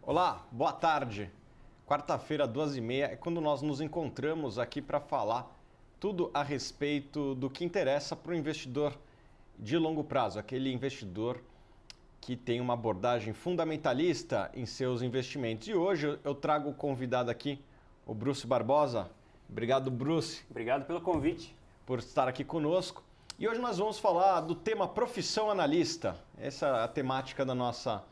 Olá, boa tarde. Quarta-feira, 2h30, é quando nós nos encontramos aqui para falar tudo a respeito do que interessa para o investidor de longo prazo, aquele investidor que tem uma abordagem fundamentalista em seus investimentos. E hoje eu trago o convidado aqui, o Bruce Barbosa. Obrigado, Bruce. Obrigado pelo convite. Por estar aqui conosco. E hoje nós vamos falar do tema profissão analista. Essa é a temática do nosso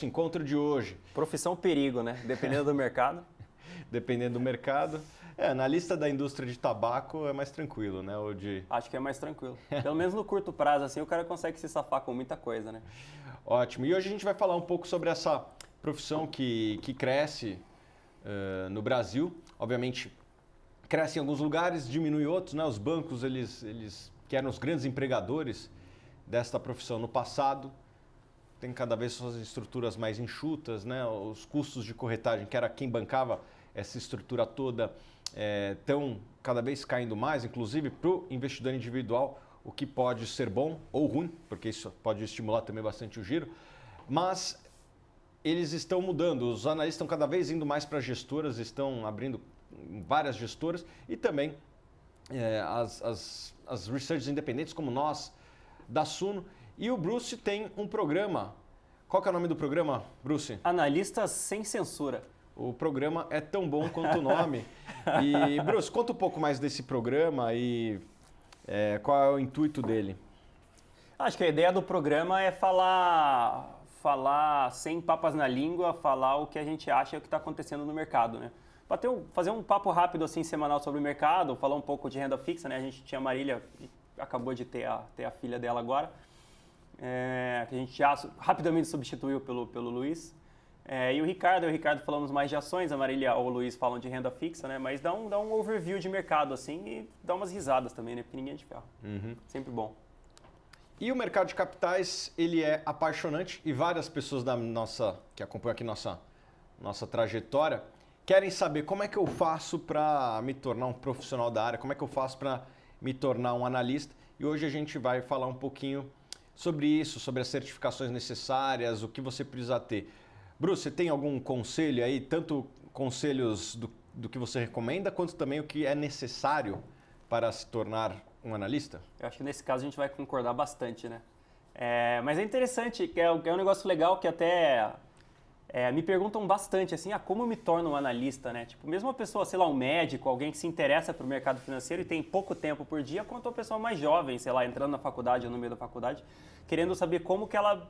encontro de hoje. Profissão perigo, né? Dependendo do mercado. Dependendo do mercado. Analista da indústria de tabaco é mais tranquilo, né? Acho que é mais tranquilo. Pelo menos no curto prazo, assim, o cara consegue se safar com muita coisa, né? Ótimo. E hoje a gente vai falar um pouco sobre essa profissão que cresce no Brasil. Obviamente, cresce em alguns lugares, diminui em outros, né? Os bancos, eles que eram os grandes empregadores desta profissão no passado, tem cada vez suas estruturas mais enxutas, né? Os custos de corretagem, que era quem bancava essa estrutura toda, estão cada vez caindo mais, inclusive para o investidor individual, o que pode ser bom ou ruim, porque isso pode estimular também bastante o giro, mas eles estão mudando, os analistas estão cada vez indo mais para gestoras, estão abrindo várias gestoras e também as researchers independentes como nós, da Suno. E o Bruce tem um programa. Qual que é o nome do programa, Bruce? Analistas sem censura. O programa é tão bom quanto o nome. E, Bruce, conta um pouco mais desse programa e qual é o intuito dele. Acho que a ideia do programa é falar sem papas na língua, falar o que a gente acha que está acontecendo no mercado, né? Fazer um papo rápido assim semanal sobre o mercado, falar um pouco de renda fixa, né? A gente tinha a Marília, acabou de ter a filha dela agora, que a gente já rapidamente substituiu pelo Luiz. E o Ricardo falamos mais de ações, a Marília ou o Luiz falam de renda fixa, né? Mas dá um overview de mercado assim e dá umas risadas também, né? Porque ninguém é de ferro. Uhum. Sempre bom. E o mercado de capitais, ele é apaixonante e várias pessoas que acompanham aqui nossa trajetória querem saber como é que eu faço para me tornar um profissional da área, como é que eu faço para me tornar um analista. E hoje a gente vai falar um pouquinho sobre isso, sobre as certificações necessárias, o que você precisa ter. Bruce, você tem algum conselho aí, tanto conselhos do que você recomenda, quanto também o que é necessário para se tornar um analista? Eu acho que nesse caso a gente vai concordar bastante, né? Mas é interessante, que é um negócio legal que até me perguntam bastante, assim, como eu me torno um analista, né? Tipo, mesmo uma pessoa, sei lá, um médico, alguém que se interessa pelo mercado financeiro e tem pouco tempo por dia, quanto uma pessoa mais jovem, sei lá, entrando na faculdade ou no meio da faculdade, querendo saber como que ela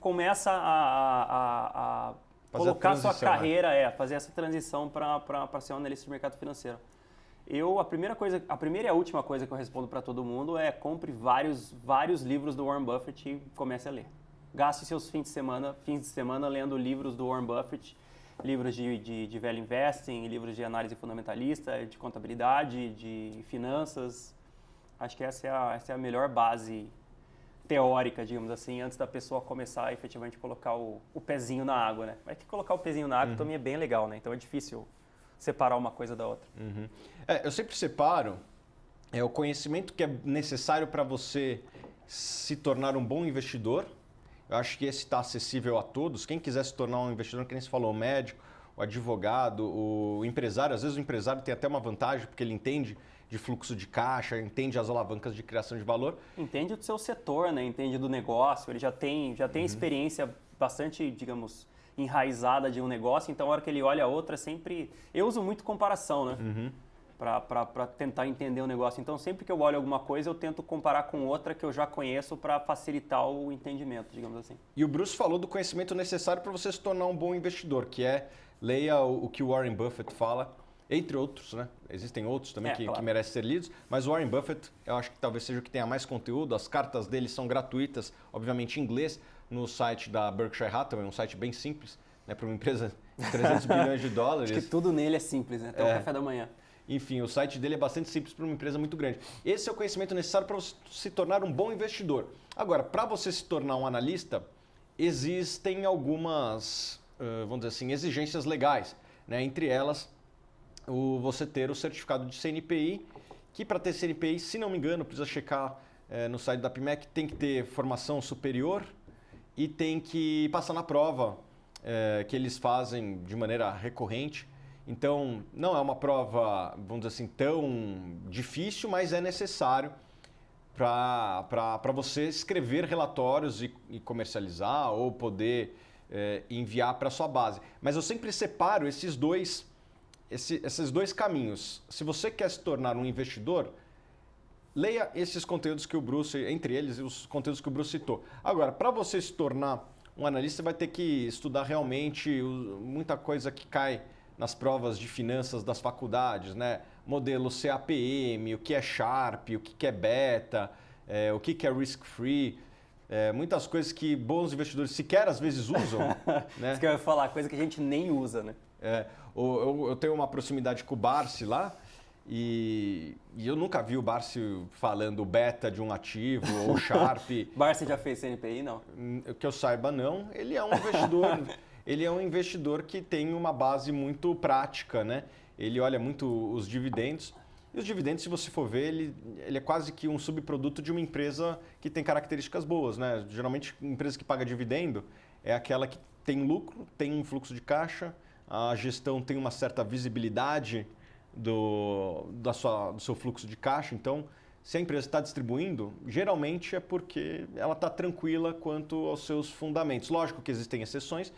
começa a colocar sua carreira, fazer essa transição para ser um analista de mercado financeiro. A primeira e a última coisa que eu respondo para todo mundo é compre vários livros do Warren Buffett e comece a ler. Gaste seus fins de semana lendo livros do Warren Buffett, livros de value investing, livros de análise fundamentalista, de contabilidade, de finanças. Acho que essa é a melhor base teórica, digamos assim, antes da pessoa começar a efetivamente colocar o pezinho na água, né? Mas que colocar o pezinho na água também é bem legal, né? Então é difícil separar uma coisa da outra. Uhum. Eu sempre separo o conhecimento que é necessário para você se tornar um bom investidor. Eu acho que esse está acessível a todos. Quem quiser se tornar um investidor, que nem se falou, o médico, o advogado, o empresário. Às vezes o empresário tem até uma vantagem, porque ele entende de fluxo de caixa, entende as alavancas de criação de valor. Entende do seu setor, né? Entende do negócio, ele já tem experiência bastante, digamos, enraizada de um negócio, então a hora que ele olha a outra, sempre... Eu uso muito comparação, né? Uhum. Para tentar entender o negócio. Então, sempre que eu olho alguma coisa, eu tento comparar com outra que eu já conheço para facilitar o entendimento, digamos assim. E o Bruce falou do conhecimento necessário para você se tornar um bom investidor, que leia o que o Warren Buffett fala, entre outros, né? Existem outros também que merecem ser lidos, mas o Warren Buffett, eu acho que talvez seja o que tenha mais conteúdo. As cartas dele são gratuitas, obviamente em inglês, no site da Berkshire Hathaway, um site bem simples, né, para uma empresa de 300 bilhões de dólares. Acho que tudo nele é simples, né? Até o café da manhã. Enfim, o site dele é bastante simples para uma empresa muito grande. Esse é o conhecimento necessário para você se tornar um bom investidor. Agora, para você se tornar um analista, existem algumas, vamos dizer assim, exigências legais, né? Entre elas, você ter o certificado de CNPI, que para ter CNPI, se não me engano, precisa checar no site da PMEC, tem que ter formação superior e tem que passar na prova que eles fazem de maneira recorrente. Então, não é uma prova, vamos dizer assim, tão difícil, mas é necessário para você escrever relatórios e comercializar ou poder enviar para a sua base. Mas eu sempre separo esses dois caminhos. Se você quer se tornar um investidor, leia esses conteúdos que o Bruce, entre eles, os conteúdos que o Bruce citou. Agora, para você se tornar um analista, você vai ter que estudar realmente muita coisa que cai nas provas de finanças das faculdades, né? Modelo CAPM, o que é Sharpe, o que é Beta, o que é Risk-Free. Muitas coisas que bons investidores sequer às vezes usam. Né? Isso que eu ia falar, coisa que a gente nem usa, né? Eu tenho uma proximidade com o Barsi lá e eu nunca vi o Barsi falando beta de um ativo ou Sharp. Barsi já fez CNPI, não? Que eu saiba, não. Ele é um investidor, ele é um investidor que tem uma base muito prática, né? Ele olha muito os dividendos. E os dividendos, se você for ver, ele é quase que um subproduto de uma empresa que tem características boas, né? Geralmente, empresa que paga dividendo é aquela que tem lucro, tem um fluxo de caixa, a gestão tem uma certa visibilidade do seu fluxo de caixa. Então, se a empresa está distribuindo, geralmente é porque ela está tranquila quanto aos seus fundamentos. Lógico que existem exceções.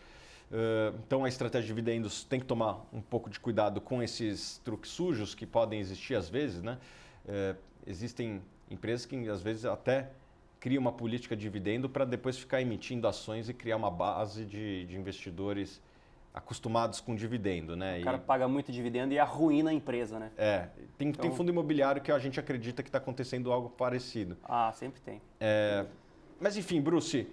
Então, a estratégia de dividendos tem que tomar um pouco de cuidado com esses truques sujos que podem existir às vezes, né? Existem empresas que às vezes até criam uma política de dividendo para depois ficar emitindo ações e criar uma base de investidores acostumados com dividendo, né? O cara paga muito dividendo e arruína a empresa, né? Tem fundo imobiliário que a gente acredita que está acontecendo algo parecido. Ah, sempre tem. Mas enfim, Bruce,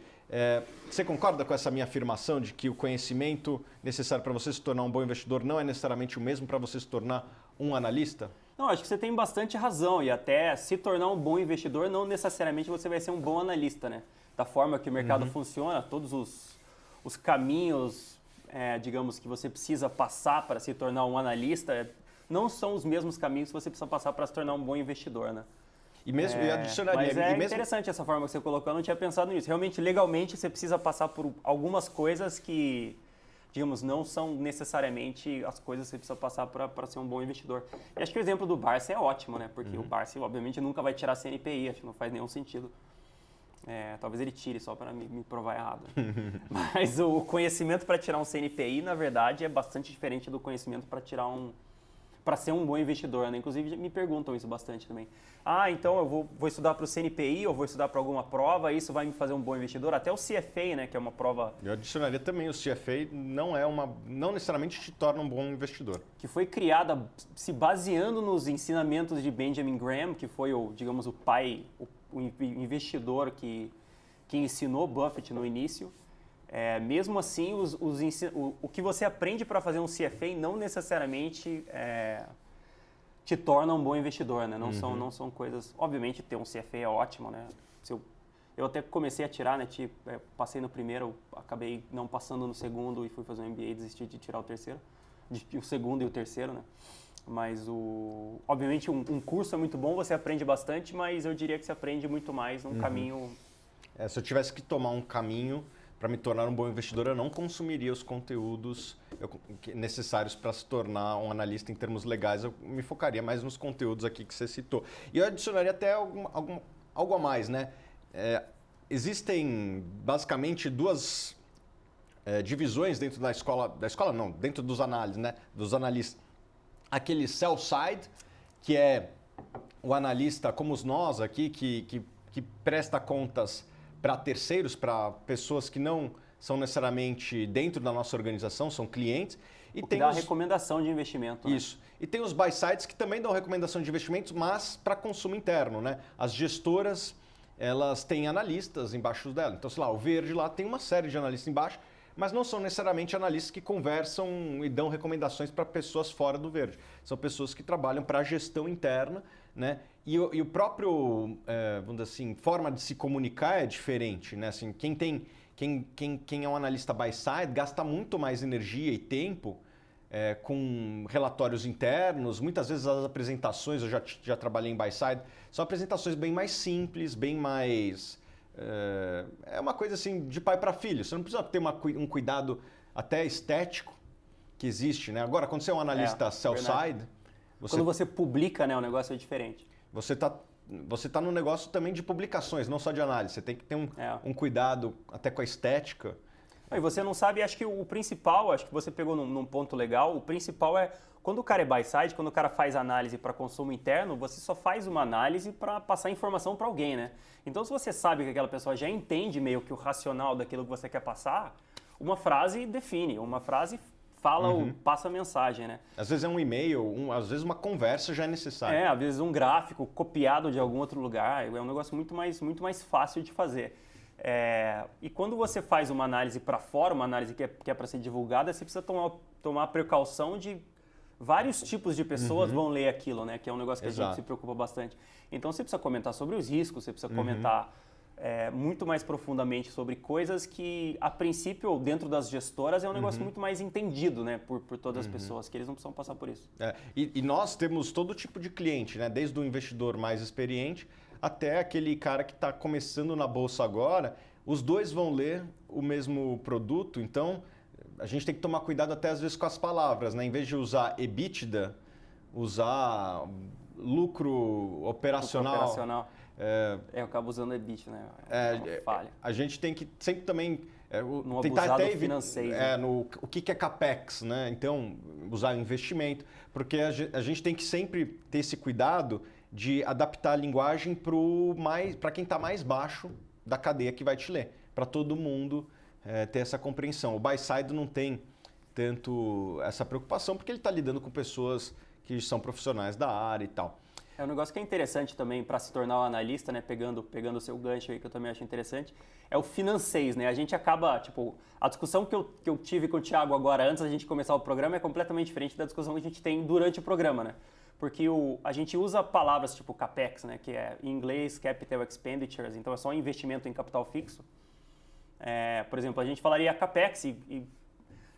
você concorda com essa minha afirmação de que o conhecimento necessário para você se tornar um bom investidor não é necessariamente o mesmo para você se tornar um analista? Não, acho que você tem bastante razão e até se tornar um bom investidor não necessariamente você vai ser um bom analista, né? Da forma que o mercado funciona, todos os caminhos, digamos, que você precisa passar para se tornar um analista não são os mesmos caminhos que você precisa passar para se tornar um bom investidor, né? E mesmo e adicionaria. Mas interessante essa forma que você colocou, eu não tinha pensado nisso. Realmente, legalmente, você precisa passar por algumas coisas que, digamos, não são necessariamente as coisas que você precisa passar para ser um bom investidor. E acho que o exemplo do Barsi é ótimo, né? Porque o Barsi, obviamente, nunca vai tirar CNPI, acho que não faz nenhum sentido. Talvez ele tire só para me provar errado. Mas o conhecimento para tirar um CNPI, na verdade, é bastante diferente do conhecimento para ser um bom investidor, né? Inclusive, me perguntam isso bastante também. Então eu vou estudar para o CNPI ou vou estudar para alguma prova, isso vai me fazer um bom investidor? Até o CFA, né, que é uma prova... Eu adicionaria também, o CFA não necessariamente te torna um bom investidor. Que foi criada se baseando nos ensinamentos de Benjamin Graham, que foi o pai, o investidor que ensinou Buffett no início. Mesmo assim, o que você aprende para fazer um CFA não necessariamente te torna um bom investidor, né? Não são coisas... Obviamente, ter um CFA é ótimo, né? Eu até comecei a tirar, né? Passei no primeiro, acabei não passando no segundo e fui fazer um MBA e desisti de tirar o terceiro. O segundo e o terceiro, né? Mas, obviamente, um curso é muito bom, você aprende bastante, mas eu diria que você aprende muito mais num caminho... Se eu tivesse que tomar um caminho para me tornar um bom investidor, eu não consumiria os conteúdos necessários para se tornar um analista em termos legais. Eu me focaria mais nos conteúdos aqui que você citou. E eu adicionaria até algo a mais, né? Existem basicamente duas divisões dentro da escola não, dentro dos análises, né? Dos analistas. Aquele sell side, que é o analista como nós aqui, que presta contas para terceiros, para pessoas que não são necessariamente dentro da nossa organização, são clientes. E tem dá recomendação de investimento. Isso. Né? E tem os buy sides que também dão recomendação de investimentos, mas para consumo interno, né? As gestoras, elas têm analistas embaixo dela. Então, sei lá, o Verde lá tem uma série de analistas embaixo, mas não são necessariamente analistas que conversam e dão recomendações para pessoas fora do Verde. São pessoas que trabalham para a gestão interna, né? E o próprio, vamos dizer assim, forma de se comunicar é diferente, né? Assim, quem é um analista buy side gasta muito mais energia e tempo com relatórios internos. Muitas vezes as apresentações, eu já trabalhei em buy side, são apresentações bem mais simples, bem mais é uma coisa assim de pai para filho. Você não precisa ter um cuidado até estético que existe, né? Agora, quando você é um analista sell-side... Quando você publica, né, o negócio é diferente. Você tá no negócio também de publicações, não só de análise. Você tem que ter um cuidado até com a estética. E você não sabe, acho que o principal, acho que você pegou num ponto legal, o principal é, quando o cara é buy-side, quando o cara faz análise para consumo interno, você só faz uma análise para passar informação para alguém, né? Então, se você sabe que aquela pessoa já entende meio que o racional daquilo que você quer passar, uma frase define, uma frase fala ou passa a mensagem, né? Às vezes é um e-mail, às vezes uma conversa já é necessária. Às vezes um gráfico copiado de algum outro lugar, é um negócio muito mais fácil de fazer. E quando você faz uma análise para fora, uma análise que é para ser divulgada, você precisa tomar precaução de vários tipos de pessoas vão ler aquilo, né? Que é um negócio que a gente se preocupa bastante. Então você precisa comentar sobre os riscos, você precisa comentar muito mais profundamente sobre coisas que, a princípio, dentro das gestoras, é um negócio muito mais entendido, né? Por todas as pessoas, que eles não precisam passar por isso. E nós temos todo tipo de cliente, né? Desde o investidor mais experiente até aquele cara que está começando na bolsa agora. Os dois vão ler o mesmo produto, então a gente tem que tomar cuidado até às vezes com as palavras, né? Em vez de usar EBITDA, usar lucro operacional. Eu acabo usando EBIT, né? Falha. A gente tem que sempre também não tentar abusar até do financeiro. o que é CAPEX, né? Então, usar investimento, porque a gente tem que sempre ter esse cuidado de adaptar a linguagem para quem está mais baixo da cadeia que vai te ler, para todo mundo ter essa compreensão. O buy-side não tem tanto essa preocupação, porque ele está lidando com pessoas que são profissionais da área e tal. Um negócio que é interessante também para se tornar um analista, né, pegando o seu gancho aí, que eu também acho interessante, é o financeiro, né? A gente acaba, a discussão que eu tive com o Thiago agora, antes da gente começar o programa, é completamente diferente da discussão que a gente tem durante o programa, né? Porque a gente usa palavras tipo CAPEX, né, que é em inglês Capital Expenditures, então é só investimento em capital fixo. Por exemplo, a gente falaria CAPEX e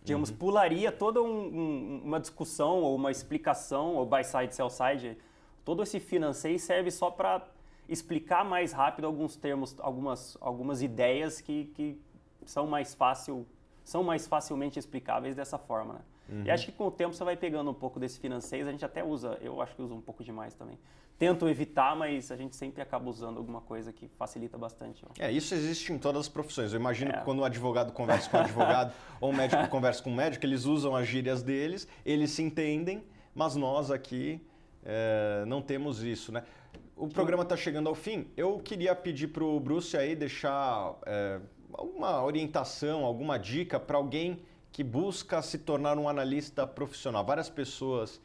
digamos, pularia toda uma discussão ou uma explicação, ou buy-side, sell-side. Todo esse financeiro serve só para explicar mais rápido alguns termos, algumas ideias que são mais facilmente explicáveis dessa forma, né? E acho que com o tempo você vai pegando um pouco desse financeiro, a gente até usa, eu acho que usa um pouco demais também. Tento evitar, mas a gente sempre acaba usando alguma coisa que facilita bastante. Isso existe em todas as profissões. Eu imagino que quando um advogado conversa com um advogado ou um médico conversa com um médico, eles usam as gírias deles, eles se entendem, mas nós aqui não temos isso, né? O programa está chegando ao fim. Eu queria pedir para o Bruce aí deixar alguma orientação, alguma dica para alguém que busca se tornar um analista profissional. Várias pessoas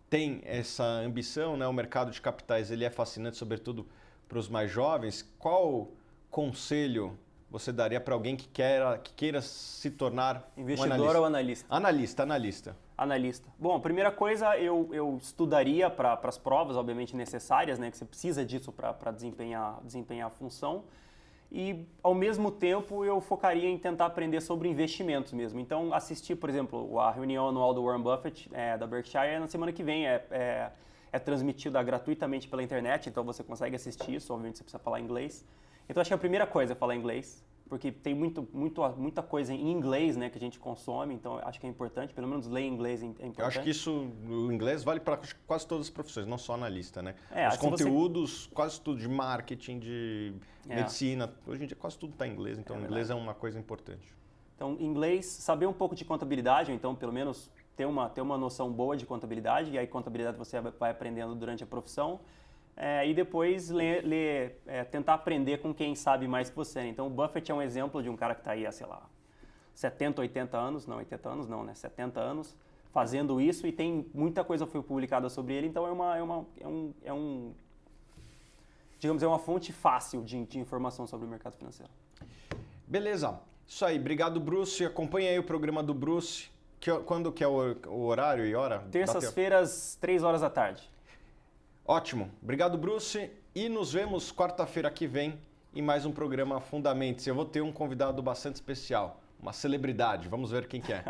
têm essa ambição, né? O mercado de capitais ele é fascinante, sobretudo para os mais jovens. Qual conselho você daria para alguém que queira se tornar investidor ou analista? Analista. Bom, a primeira coisa, eu estudaria para as provas, obviamente, necessárias, né? Que você precisa disso para desempenhar a função. E, ao mesmo tempo, eu focaria em tentar aprender sobre investimentos mesmo. Então, assistir, por exemplo, a reunião anual do Warren Buffett, da Berkshire, na semana que vem. É transmitida gratuitamente pela internet, então você consegue assistir isso. Obviamente, você precisa falar inglês. Então, acho que a primeira coisa é falar inglês, porque tem muita coisa em inglês, né, que a gente consome, então acho que é importante, pelo menos ler inglês é importante. Eu acho que o inglês vale para quase todas as profissões, não só analista, né? Os se conteúdos, quase tudo de marketing, de medicina, hoje em dia quase tudo está em inglês, então o inglês é uma coisa importante. Então, inglês, saber um pouco de contabilidade, ou então pelo menos ter uma noção boa de contabilidade, e aí contabilidade você vai aprendendo durante a profissão. E depois tentar aprender com quem sabe mais que você. Então, o Buffett é um exemplo de um cara que está aí há, 70, 80 anos, não 80 anos não, né? 70 anos, fazendo isso, e tem muita coisa foi publicada sobre ele, então digamos, é uma fonte fácil de informação sobre o mercado financeiro. Beleza, isso aí. Obrigado, Bruce. Acompanhe aí o programa do Bruce. Quando que é o horário e hora? Terças-feiras, 3 horas da tarde. Ótimo. Obrigado, Bruce. E nos vemos quarta-feira que vem em mais um programa Fundamentos. Eu vou ter um convidado bastante especial, uma celebridade. Vamos ver quem que é.